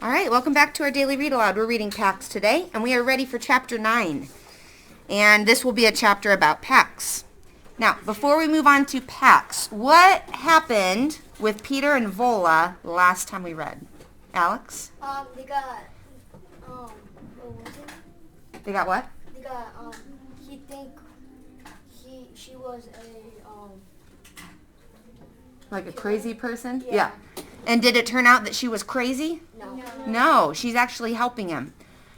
All right, welcome back to our daily read aloud. We're reading Pax today, and we are ready for chapter 9. And this will be a chapter about Pax. Now, before we move on to Pax, what happened with Peter and Vola last time we read? Alex? They got, what was it? They got what? They got, she was Like a crazy person? Yeah. And did it turn out that she was crazy? No. No, she's actually helping him.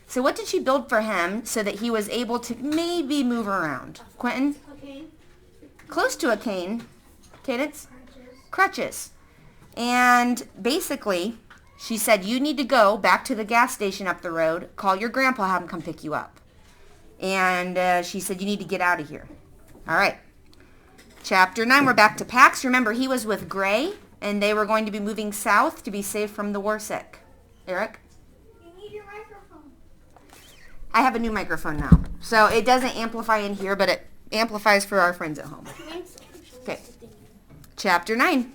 So what did she build for him so that he was able to maybe move around? Quentin? Okay. Close to a cane. Cadence? Crutches. And basically, she said, you need to go back to the gas station up the road, call your grandpa, have him come pick you up. And she said, you need to get out of here. All right. Chapter 9, we're back to Pax. Remember, he was with Gray, and they were going to be moving south to be saved from the war sick. Eric? You need your microphone. I have a new microphone now. So it doesn't amplify in here, but it amplifies for our friends at home. Okay. Chapter 9.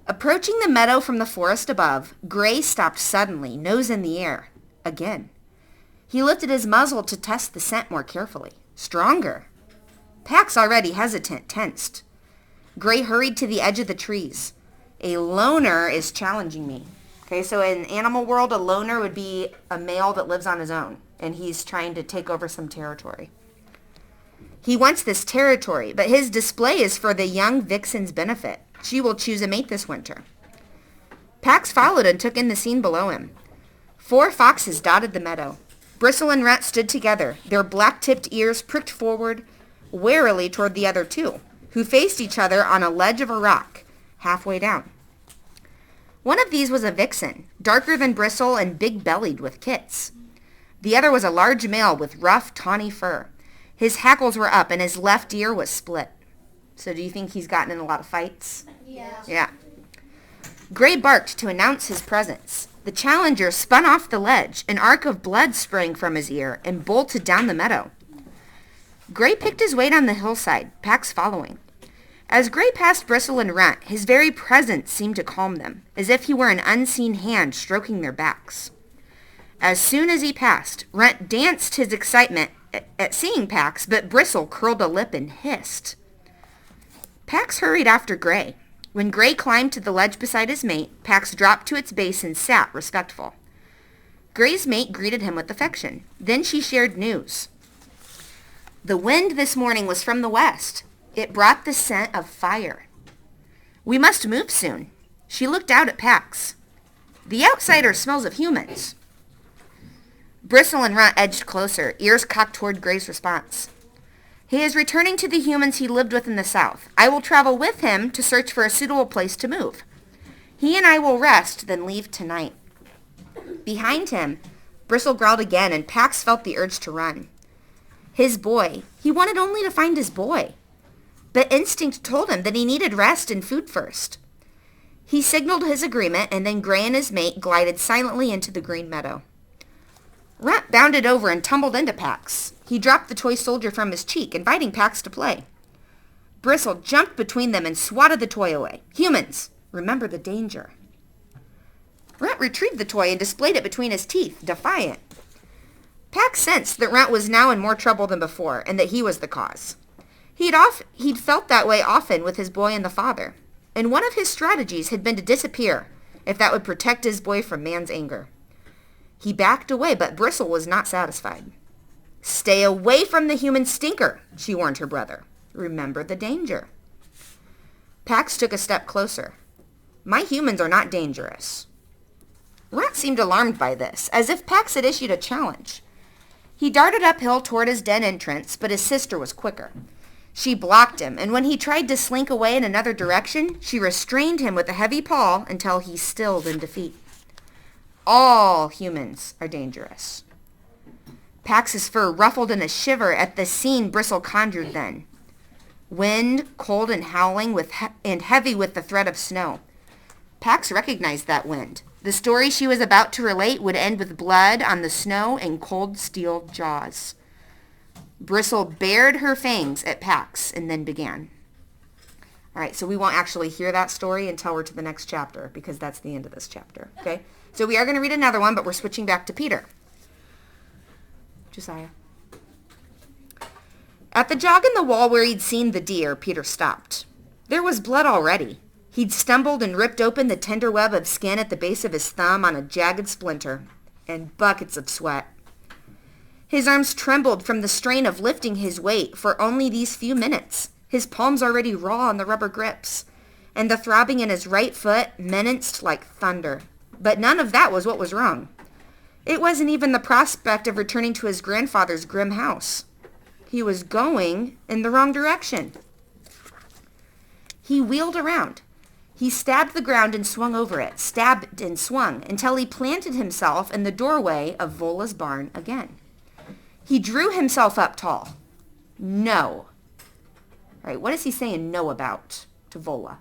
Approaching the meadow from the forest above, Gray stopped suddenly, nose in the air. Again. He lifted his muzzle to test the scent more carefully. Stronger. Pax, already hesitant, tensed. Gray hurried to the edge of the trees. A loner is challenging me. Okay, so in animal world, a loner would be a male that lives on his own, and he's trying to take over some territory. He wants this territory, but his display is for the young vixen's benefit. She will choose a mate this winter. Pax followed and took in the scene below him. 4 foxes dotted the meadow. Bristle and Rat stood together, their black-tipped ears pricked forward, warily toward the other 2, who faced each other on a ledge of a rock, halfway down. One of these was a vixen, darker than Bristle and big-bellied with kits. The other was a large male with rough, tawny fur. His hackles were up and his left ear was split. So do you think he's gotten in a lot of fights? Yeah. Yeah. Gray barked to announce his presence. The challenger spun off the ledge. An arc of blood sprang from his ear and bolted down the meadow. Gray picked his way down the hillside, Pax following. As Gray passed Bristle and Runt, his very presence seemed to calm them, as if he were an unseen hand stroking their backs. As soon as he passed, Runt danced his excitement at seeing Pax, but Bristle curled a lip and hissed. Pax hurried after Gray. When Gray climbed to the ledge beside his mate, Pax dropped to its base and sat respectful. Gray's mate greeted him with affection. Then she shared news. The wind this morning was from the west. It brought the scent of fire. We must move soon. She looked out at Pax. The outsider smells of humans. Bristle and Runt edged closer, ears cocked toward Gray's response. He is returning to the humans he lived with in the south. I will travel with him to search for a suitable place to move. He and I will rest, then leave tonight. Behind him, Bristle growled again, and Pax felt the urge to run. His boy. He wanted only to find his boy. But instinct told him that he needed rest and food first. He signaled his agreement, and then Gray and his mate glided silently into the green meadow. Runt bounded over and tumbled into Pax. He dropped the toy soldier from his cheek, inviting Pax to play. Bristle jumped between them and swatted the toy away. Humans, remember the danger. Runt retrieved the toy and displayed it between his teeth, defiant. Pax sensed that Runt was now in more trouble than before, and that he was the cause. He'd felt that way often with his boy and the father, and one of his strategies had been to disappear, if that would protect his boy from man's anger. He backed away, but Bristle was not satisfied. Stay away from the human stinker, she warned her brother. Remember the danger. Pax took a step closer. My humans are not dangerous. Runt seemed alarmed by this, as if Pax had issued a challenge. He darted uphill toward his den entrance, but his sister was quicker. She blocked him, and when he tried to slink away in another direction, she restrained him with a heavy paw until he stilled in defeat. All humans are dangerous. Pax's fur ruffled in a shiver at the scene Bristle conjured then. Wind, cold and howling, and heavy with the threat of snow. Pax recognized that wind. The story she was about to relate would end with blood on the snow and cold steel jaws. Bristle bared her fangs at Pax and then began. All right, so we won't actually hear that story until we're to the next chapter, because that's the end of this chapter, okay? So we are going to read another one, but we're switching back to Peter. Josiah. At the jog in the wall where he'd seen the deer, Peter stopped. There was blood already. He'd stumbled and ripped open the tender web of skin at the base of his thumb on a jagged splinter, and buckets of sweat. His arms trembled from the strain of lifting his weight for only these few minutes, his palms already raw on the rubber grips, and the throbbing in his right foot menaced like thunder. But none of that was what was wrong. It wasn't even the prospect of returning to his grandfather's grim house. He was going in the wrong direction. He wheeled around. He stabbed the ground and swung over it, stabbed and swung, until he planted himself in the doorway of Vola's barn again. He drew himself up tall. No. All right, what is he saying no about to Vola?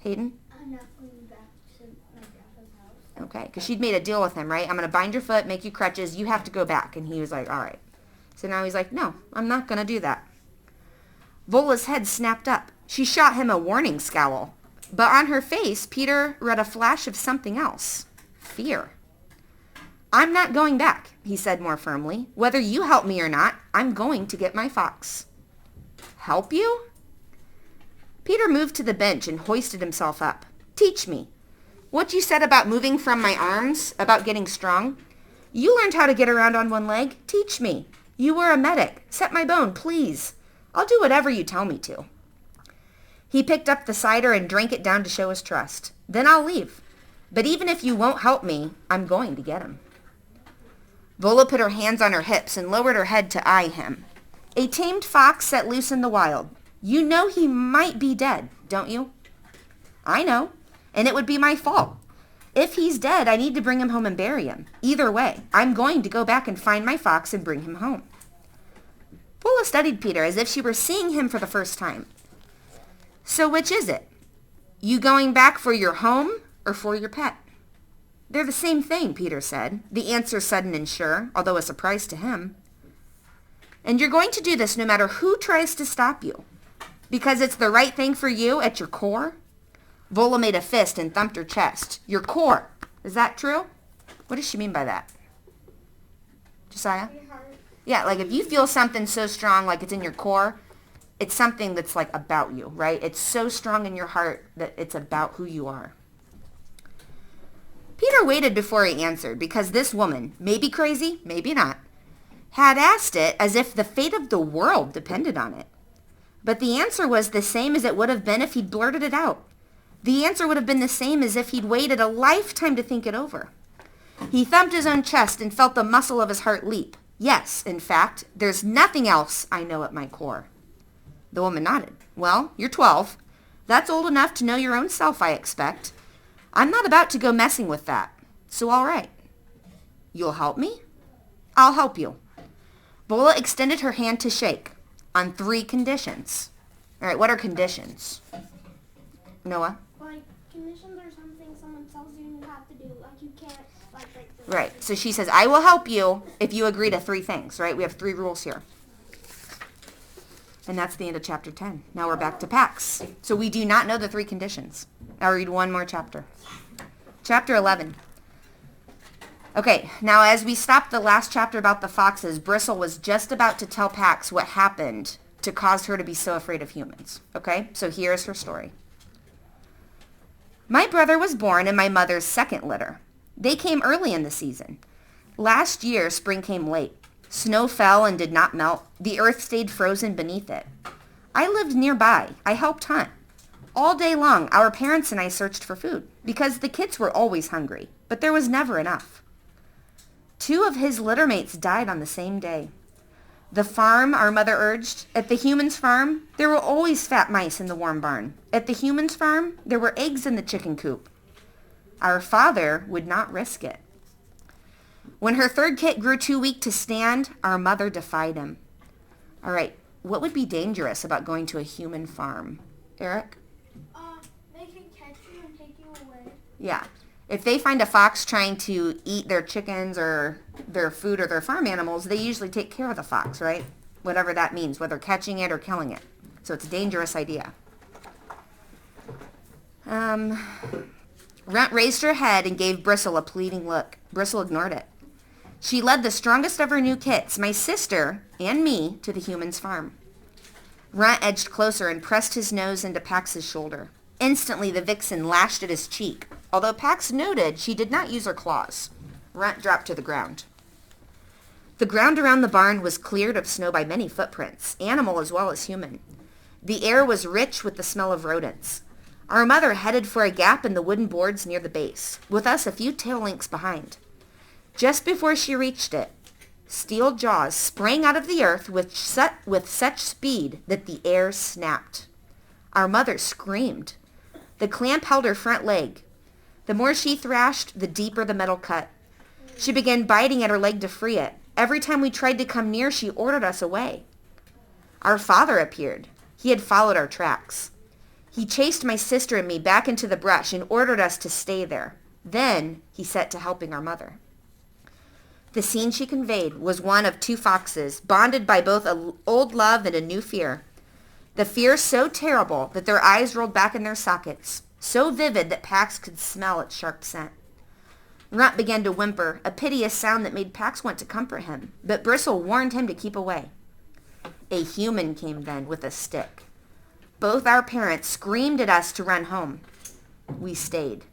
Hayden? I'm not going back to my grandpa's house. Okay, because she'd made a deal with him, right? I'm going to bind your foot, make you crutches, you have to go back. And he was like, all right. So now he's like, no, I'm not going to do that. Vola's head snapped up. She shot him a warning scowl. But on her face, Peter read a flash of something else. Fear. I'm not going back, he said more firmly. Whether you help me or not, I'm going to get my fox. Help you? Peter moved to the bench and hoisted himself up. Teach me. What you said about moving from my arms, about getting strong. You learned how to get around on one leg. Teach me. You were a medic. Set my bone, please. I'll do whatever you tell me to. He picked up the cider and drank it down to show his trust. Then I'll leave. But even if you won't help me, I'm going to get him. Vola put her hands on her hips and lowered her head to eye him. A tamed fox set loose in the wild. You know he might be dead, don't you? I know, and it would be my fault. If he's dead, I need to bring him home and bury him. Either way, I'm going to go back and find my fox and bring him home. Vola studied Peter as if she were seeing him for the first time. So which is it? You going back for your home or for your pet? They're the same thing, Peter said, the answer sudden and sure, although a surprise to him. And you're going to do this no matter who tries to stop you, because it's the right thing for you at your core? Vola made a fist and thumped her chest. Your core. Is that true? What does she mean by that? Josiah? Your heart. Yeah, like if you feel something so strong like it's in your core, it's something that's like about you, right? It's so strong in your heart that it's about who you are. Peter waited before he answered because this woman, maybe crazy, maybe not, had asked it as if the fate of the world depended on it. But the answer was the same as it would have been if he'd blurted it out. The answer would have been the same as if he'd waited a lifetime to think it over. He thumped his own chest and felt the muscle of his heart leap. Yes, in fact, there's nothing else I know at my core. The woman nodded. Well, you're 12. That's old enough to know your own self, I expect. I'm not about to go messing with that. So all right. You'll help me? I'll help you. Vola extended her hand to shake on 3 conditions. All right, what are conditions? Noah? Like, conditions are something someone tells you you have to do. Like, you can't, like break the Right, so she says, I will help you if you agree to 3 things, right? We have 3 rules here. And that's the end of chapter 10. Now we're back to Pax. So we do not know the 3 conditions. I'll read one more chapter. Chapter 11. Okay, now as we stopped the last chapter about the foxes, Bristle was just about to tell Pax what happened to cause her to be so afraid of humans. Okay, so here's her story. My brother was born in my mother's 2nd litter. They came early in the season. Last year, spring came late. Snow fell and did not melt. The earth stayed frozen beneath it. I lived nearby. I helped hunt. All day long, our parents and I searched for food because the kids were always hungry, but there was never enough. 2 of his littermates died on the same day. The farm, our mother urged. At the human's farm, there were always fat mice in the warm barn. At the human's farm, there were eggs in the chicken coop. Our father would not risk it. When her 3rd kit grew too weak to stand, our mother defied him. All right, what would be dangerous about going to a human farm? Eric? They can catch you and take you away. Yeah. If they find a fox trying to eat their chickens or their food or their farm animals, they usually take care of the fox, right? Whatever that means, whether catching it or killing it. So it's a dangerous idea. Runt raised her head and gave Bristle a pleading look. Bristle ignored it. She led the strongest of her new kits, my sister and me, to the human's farm. Runt edged closer and pressed his nose into Pax's shoulder. Instantly, the vixen lashed at his cheek. Although Pax noted she did not use her claws. Runt dropped to the ground. The ground around the barn was cleared of snow by many footprints, animal as well as human. The air was rich with the smell of rodents. Our mother headed for a gap in the wooden boards near the base, with us a few tail links behind. Just before she reached it, steel jaws sprang out of the earth with such speed that the air snapped. Our mother screamed. The clamp held her front leg. The more she thrashed, the deeper the metal cut. She began biting at her leg to free it. Every time we tried to come near, she ordered us away. Our father appeared. He had followed our tracks. He chased my sister and me back into the brush and ordered us to stay there. Then he set to helping our mother. The scene she conveyed was one of two foxes, bonded by both an old love and a new fear. The fear so terrible that their eyes rolled back in their sockets, so vivid that Pax could smell its sharp scent. Runt began to whimper, a piteous sound that made Pax want to comfort him, but Bristle warned him to keep away. A human came then with a stick. Both our parents screamed at us to run home. We stayed.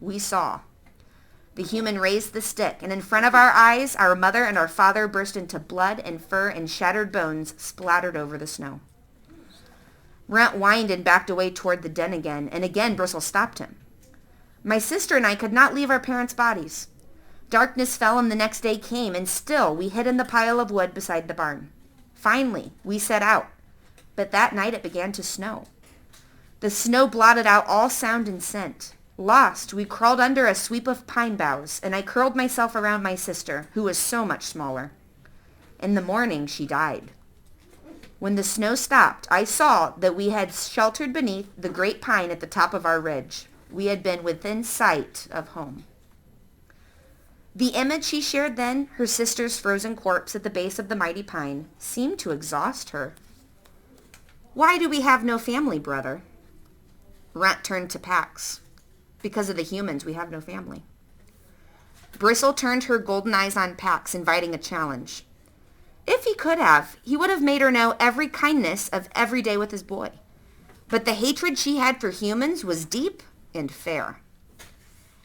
We saw. The human raised the stick, and in front of our eyes, our mother and our father burst into blood and fur and shattered bones splattered over the snow. Runt whined and backed away toward the den again, and again Bristle stopped him. My sister and I could not leave our parents' bodies. Darkness fell and the next day came, and still we hid in the pile of wood beside the barn. Finally, we set out, but that night it began to snow. The snow blotted out all sound and scent. Lost, we crawled under a sweep of pine boughs, and I curled myself around my sister, who was so much smaller. In the morning, she died. When the snow stopped, I saw that we had sheltered beneath the great pine at the top of our ridge. We had been within sight of home. The image she shared then, her sister's frozen corpse at the base of the mighty pine, seemed to exhaust her. Why do we have no family, brother? Runt turned to Pax. Because of the humans, we have no family. Bristle turned her golden eyes on Pax, inviting a challenge. If he could have, he would have made her know every kindness of every day with his boy. But the hatred she had for humans was deep and fair.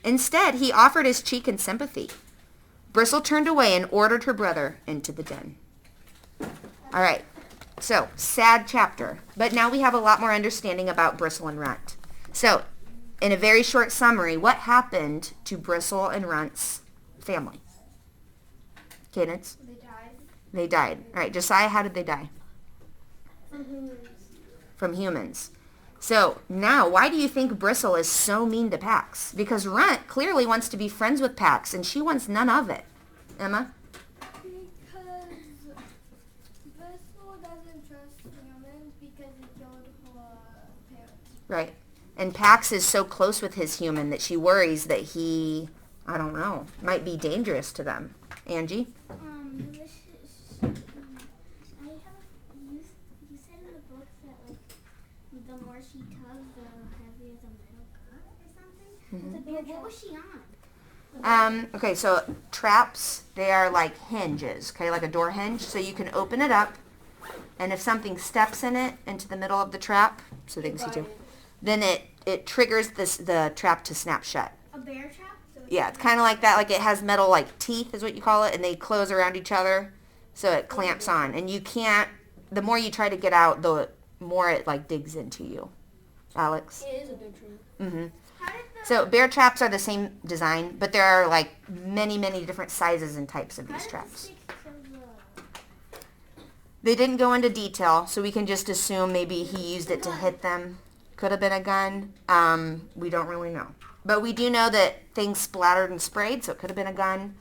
Instead, he offered his cheek in sympathy. Bristle turned away and ordered her brother into the den. All right, so sad chapter, but now we have a lot more understanding about Bristle and Runt. So, in a very short summary, what happened to Bristle and Runt's family? Cadence? They died. They died. All right, Josiah, how did they die? From humans. From humans. So now, why do you think Bristle is so mean to Pax? Because Runt clearly wants to be friends with Pax, and she wants none of it. Emma? Because Bristle doesn't trust humans because he killed her parents. Right. And Pax is so close with his human that she worries that he, I don't know, might be dangerous to them. Angie? This is, I have, you said in the book that, like, the more she tugged, the heavier the metal cut or something. But what was she on? Okay, so traps, they are like hinges, okay, like a door hinge. So you can open it up, and if something steps in it into the middle of the trap, so they can see too, then it triggers the trap to snap shut. A bear trap? So Yeah, it's kind of like that. Like it has metal, like teeth is what you call it, and they close around each other, so it clamps on. And you can't. The more you try to get out, the more it like digs into you. Alex. It is a big trap. Mhm. How did the, So bear traps are the same design, but there are like many different sizes and types of how these did traps. the stick to the... They didn't go into detail, so we can just assume maybe he used it to hit them. Could have been a gun. We don't really know. But we do know that things splattered and sprayed, so it could have been a gun.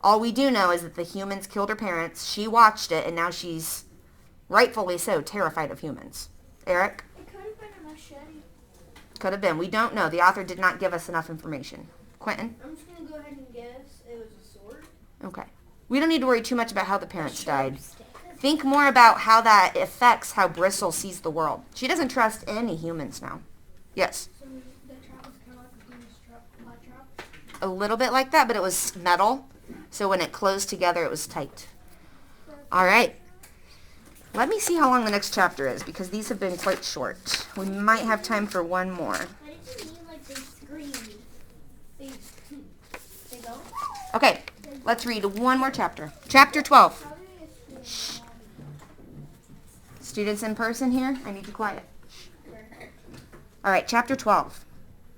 All we do know is that the humans killed her parents. She watched it, and now she's, rightfully so, terrified of humans. Eric? It could have been a machete. Could have been. We don't know. The author did not give us enough information. Quentin? I'm just going to go ahead and guess it was a sword. Okay. We don't need to worry too much about how the parents died. Think more about how that affects how Bristle sees the world. She doesn't trust any humans now. Yes. So the trap was kind of like a human trap, a little bit like that, but it was metal. So when it closed together, it was tight. All right. Let me see how long the next chapter is, because these have been quite short. We might have time for one more. Why did you mean like they screamed? They go? Okay, let's read one more chapter. Chapter 12. How do they scream? Students in person here, I need you quiet. All right, chapter 12.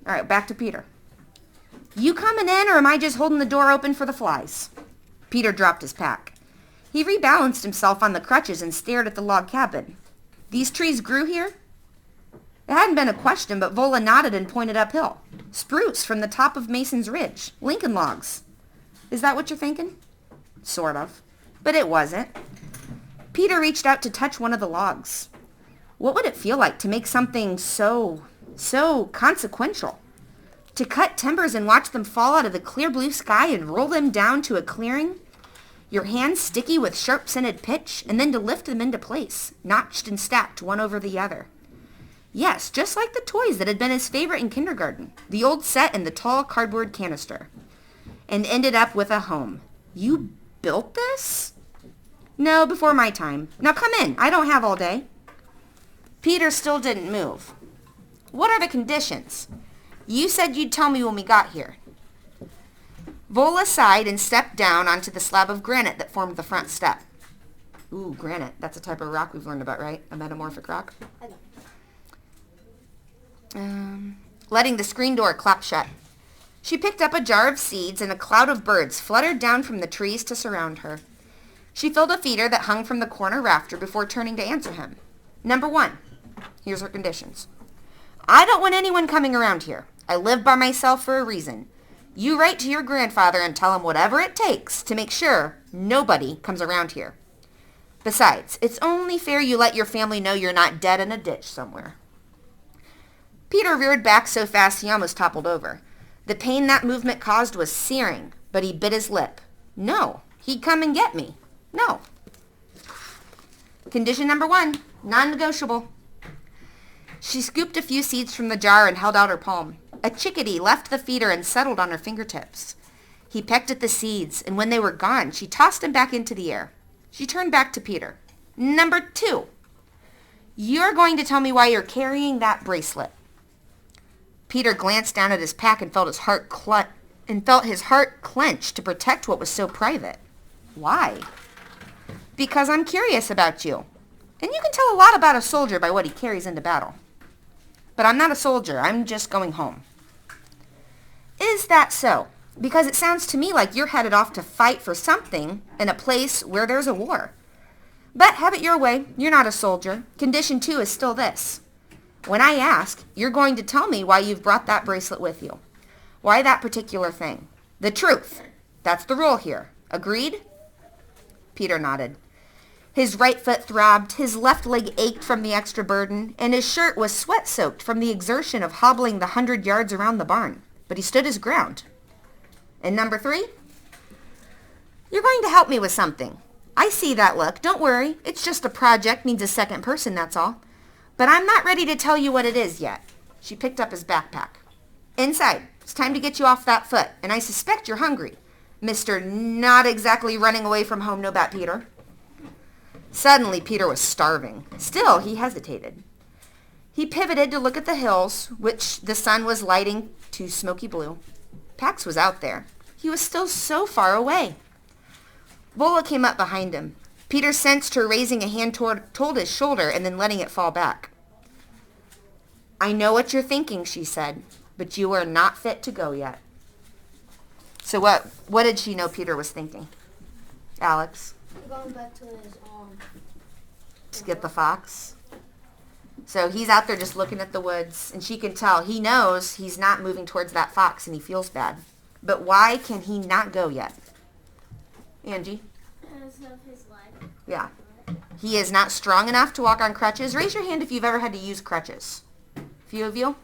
All right, back to Peter. You coming in, or am I just holding the door open for the flies? Peter dropped his pack. He rebalanced himself on the crutches and stared at the log cabin. These trees grew here? It hadn't been a question, but Vola nodded and pointed uphill. Spruce from the top of Mason's Ridge. Lincoln logs. Is that what you're thinking? Sort of. But it wasn't. Peter reached out to touch one of the logs. What would it feel like to make something so consequential? To cut timbers and watch them fall out of the clear blue sky and roll them down to a clearing? Your hands sticky with sharp-scented pitch, and then to lift them into place, notched and stacked one over the other. Yes, just like the toys that had been his favorite in kindergarten, the old set and the tall cardboard canister. And ended up with a home. You built this? No, before my time. Now come in, I don't have all day. Peter still didn't move. What are the conditions? You said you'd tell me when we got here. Vola sighed and stepped down onto the slab of granite that formed the front step. Ooh, granite. That's a type of rock we've learned about, right? A metamorphic rock? Letting the screen door clap shut. She picked up a jar of seeds and a cloud of birds fluttered down from the trees to surround her. She filled a feeder that hung from the corner rafter before turning to answer him. Number 1. Here's her conditions. I don't want anyone coming around here. I live by myself for a reason. You write to your grandfather and tell him whatever it takes to make sure nobody comes around here. Besides, it's only fair you let your family know you're not dead in a ditch somewhere. Peter reared back so fast he almost toppled over. The pain that movement caused was searing, but he bit his lip. No, he'd come and get me. No. Condition number 1, non-negotiable. She scooped a few seeds from the jar and held out her palm. A chickadee left the feeder and settled on her fingertips. He pecked at the seeds, and when they were gone, she tossed them back into the air. She turned back to Peter. Number 2. You're going to tell me why you're carrying that bracelet. Peter glanced down at his pack and felt his heart clench to protect what was so private. Why? Because I'm curious about you. And you can tell a lot about a soldier by what he carries into battle. But I'm not a soldier. I'm just going home. Is that so? Because it sounds to me like you're headed off to fight for something in a place where there's a war. But have it your way. You're not a soldier. Condition 2 is still this. When I ask, you're going to tell me why you've brought that bracelet with you. Why that particular thing. The truth. That's the rule here. Agreed? Peter nodded. His right foot throbbed, his left leg ached from the extra burden, and his shirt was sweat-soaked from the exertion of hobbling the 100 yards around the barn. But he stood his ground. And number 3? You're going to help me with something. I see that look. Don't worry. It's just a project, needs a second person, that's all. But I'm not ready to tell you what it is yet. She picked up his backpack. Inside. It's time to get you off that foot, and I suspect you're hungry. Mr. Not exactly running away from home, no bat Peter. Suddenly, Peter was starving. Still, he hesitated. He pivoted to look at the hills, which the sun was lighting to smoky blue. Pax was out there. He was still so far away. Vola came up behind him. Peter sensed her raising a hand toward his shoulder and then letting it fall back. I know what you're thinking, she said, but you are not fit to go yet. So what did she know Peter was thinking? Alex? Going back to his To get the fox. So he's out there just looking at the woods, and she can tell. He knows he's not moving towards that fox, and he feels bad. But why can he not go yet? Angie? because of his leg. Yeah. He is not strong enough to walk on crutches. Raise your hand if you've ever had to use crutches. A few of you?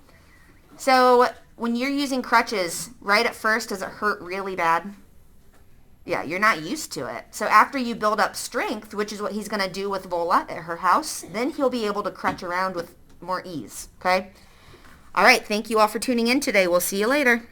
So when you're using crutches, right at first, does it hurt really bad? Yeah, you're not used to it. So after you build up strength, which is what he's going to do with Vola at her house, then he'll be able to crutch around with more ease, okay? All right, thank you all for tuning in today. We'll see you later.